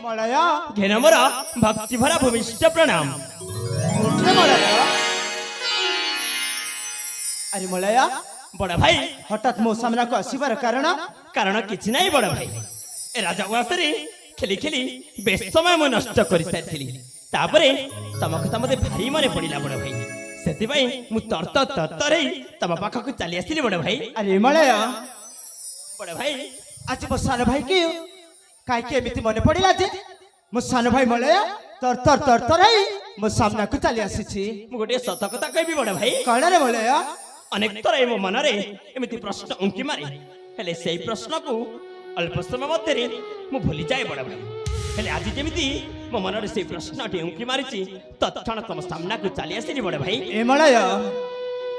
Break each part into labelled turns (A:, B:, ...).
A: Malay
B: घेन मोर भक्ति भरा भूमिष्ठ प्रणाम।
A: उठे मलय अरे मलय
B: बड़ भाई
A: हठात मो सामना को आसीबार कारण
B: कारण किछि नाही बड़ भाई ए राजा उआसरे खेली खेली बेस समय मु नष्ट करि सारिथिली तापरे तम कथा मते भारी मने पडिला बड़ भाई सेति भाई मु तरत रे तम पाखा को चली आसिली बड़ भाई।
A: अरे मलय
B: बड़ भाई
A: आज मो सान भाई की काई के एमिति मने पड़िला जे मो सान भाई मलय तर तर हे मो सामना को चली आसीछि।
B: मु गोटे सत कथा कहबी बड़ भाई
A: कण रे मलय
B: अनेक थर मो मन रे एमिति प्रश्न उंकी मारे हेले सेई प्रश्न को अल्प समय मध्य रे मु भूली जाए बड़ भाई हेले आज जेमिति मो मन रे सेई प्रश्न टी उंकी मारिछि तत्क्षण तम सामना को चली आसिली बड़ भाई।
A: ए मलय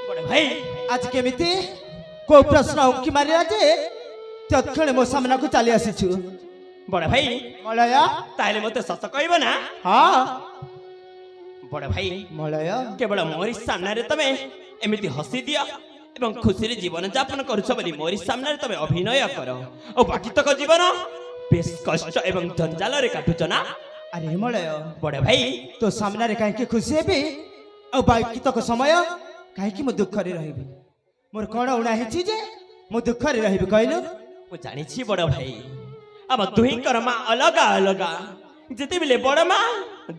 B: बड़ भाई
A: आज केमिति को प्रश्न उंकी मारिला जे तत्क्षण मो सामना को चली आसीछु।
B: बड़ भाई
A: मलय
B: ताले मते सत कहबो ना।
A: हां
B: बड़ भाई
A: मलय
B: केवल मोरी सामने रे तमे एमिति हसी दिया एवं खुशी रे जीवन यापन करूछ बोली मोरी सामने रे तमे अभिनय करो और बाकी तक जीवन बेस कष्ट एवं जंजाल रे काटुछ ना।
A: अरे मलय
B: बड़ भाई
A: तो सामने रे काहे के खुशी हेबी और बाकी तक समय काहे कि मो दुख रे रहिबी मोर कोन उणा हेछि जे मो दुख रे रहिबी कहलो।
B: मु जानि छी बड़ भाई आम दुही कर्मा अलगा अलगा जेते बिले बड़ मां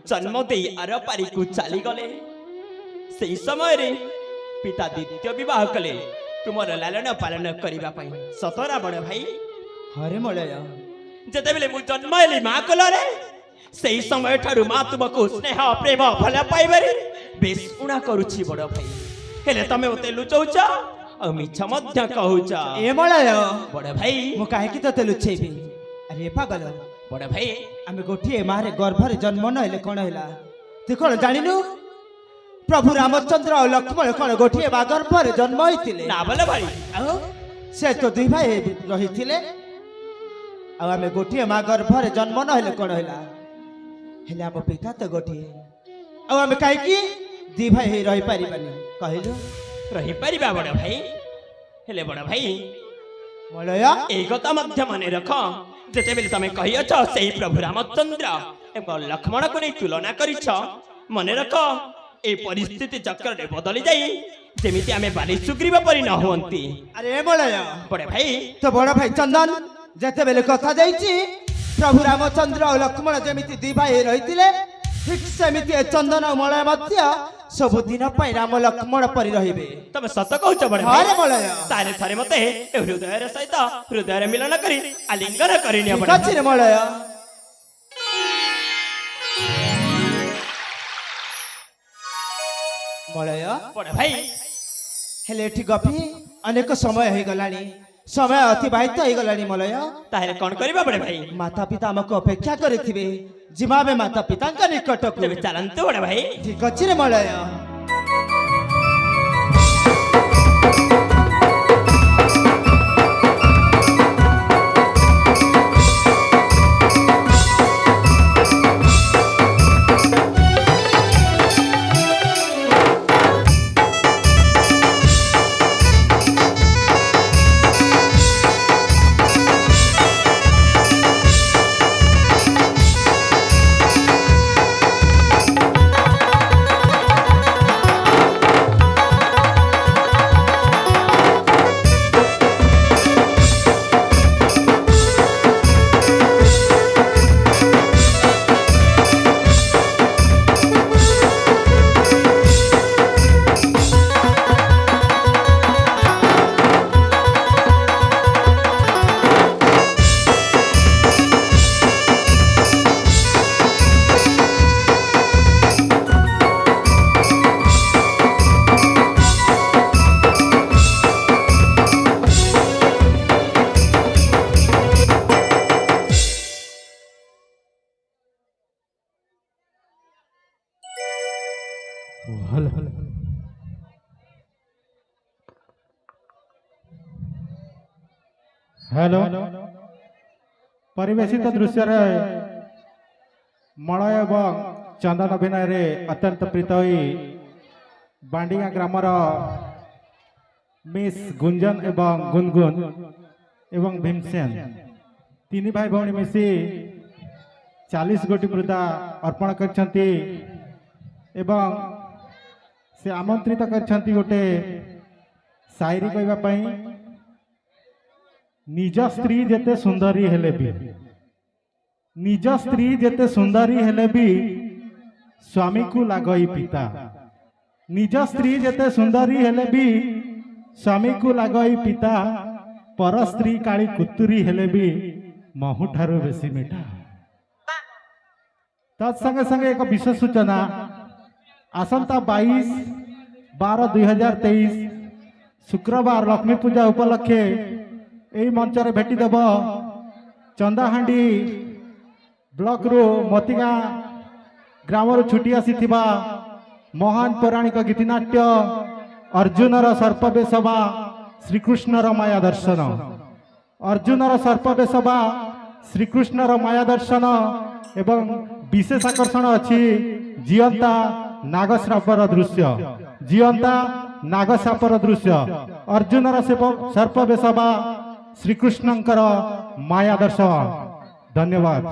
B: जन्म देई आर पारी को चली गले सेई समय रे पिता द्वितीय विवाह कले तुमर लालन पालन करिबा पई सतरा बड़ भाई।
A: अरे मलय
B: जेते बिले मु जन्म एली मां कल रे सेई समय ठारू मां तुमको स्नेह प्रेम भला पाइबरे बेस उणा करूछि बड़ भाई हेले तमे ओते लुचौछ और मिछ मध्य कहूछ।
A: ए मलय
B: बड़ भाई
A: मो काहे कि तते लुचेबी। अरे पागल
B: बड़ भाई
A: आमे गोटिए मारे गर्भरे जन्म न हेले कोन हैला तू कोन जानिनु प्रभु रामचंद्र और लक्ष्मण कोन गोटिए बा गर्भरे जन्म होइतिले
B: ना बोले भाई
A: आओ से तो दुई भाई रहितिले आ आमे गोटिए मा गर्भरे जन्म न हेले कोन हैला हेले हम पिता तो गोटिए आ आमे काहे कि दी भाई रहि पारिबानी कहलु
B: रही परिबा बड़ भाई हेले बड़ भाई
A: मलय
B: एई कथा मध्य मने रख जेते बेले तमे कहियछ सेई प्रभु रामचंद्र एवं लक्ष्मण को नै तुलना करिछ मने रख ए परिस्थिति चक्र रे बदली जाई जेमिति आमे बाली सुग्रीव परि न होंती।
A: अरे मलय
B: बड़ भाई
A: तो बड़ भाई चंदन जेते बेले कथा जाईची प्रभु रामचंद्र और लक्ष्मण जेमिति दी भाई रहितिले ठीक सेमिति चंदन और मलय मध्य सब दिन पई राम लक्ष्मण परि रहिबे
B: तमे सत कहूछ बड़ भाई।
A: अरे मलय
B: तारे थारे मते हृदय रे सहित हृदय रे मिलन करी आलिंगन करिनिया बड़
A: कछि रे मलय मलय
B: बड़ भाई
A: हेले एठी गपी अनेक समय हे गलानी समय अतिबाहित हे गलानी मलय
B: ताहे कोन करिबा बड़ भाई
A: माता पिता हमको अपेक्षा करिथिबे जिमाबे माता पिता का निकट को
B: तेबे चलंतु बड़ भाई।
A: ठीक अछि रे मलय
C: हेलो परिवेशित दृश्य मलय एवं चंदन अभिनय रे अत्यंत प्रीत होई बांडिया ग्रामर मिस गुंजन एवं गुनगुन एवं भीमसेन तीन भाई भौणी मिसी 40 गोटी मुद्दा अर्पण करछंती एवं से आमंत्रित करछंती गोटे शायरी कहबा पई निज स्त्री जेते सुंदरी हेले भी निज स्त्री जेते सुंदरी हेले भी स्वामी को लागई पिता निज स्त्री जेते सुंदरी हेले भी स्वामी को लागई पिता पर स्त्री काली कुतुरी हेले भी महू ठारू बेसी मिठा तत्संगे संगे एक विशेष सूचना आसंता 22/12/2023 शुक्रवार लक्ष्मी पूजा उपलक्षे यही मंच रे भेटी देव चंदाहांडी ब्लॉक रू मोतीगाँ ग्राम रू छुटी आसी महान पौराणिक गीतिनाट्य अर्जुनर सर्पवेशवा श्रीकृष्णर माया दर्शन अर्जुनर सर्पवेशवा श्रीकृष्णर माया दर्शन एवं विशेष आकर्षण अच्छी जीवंता नागश्रापर दृश्य जीवंता नागश्रापर दृश्य अर्जुनर सर्पवेशवा श्रीकृष्णंकर माया दर्शन। धन्यवाद।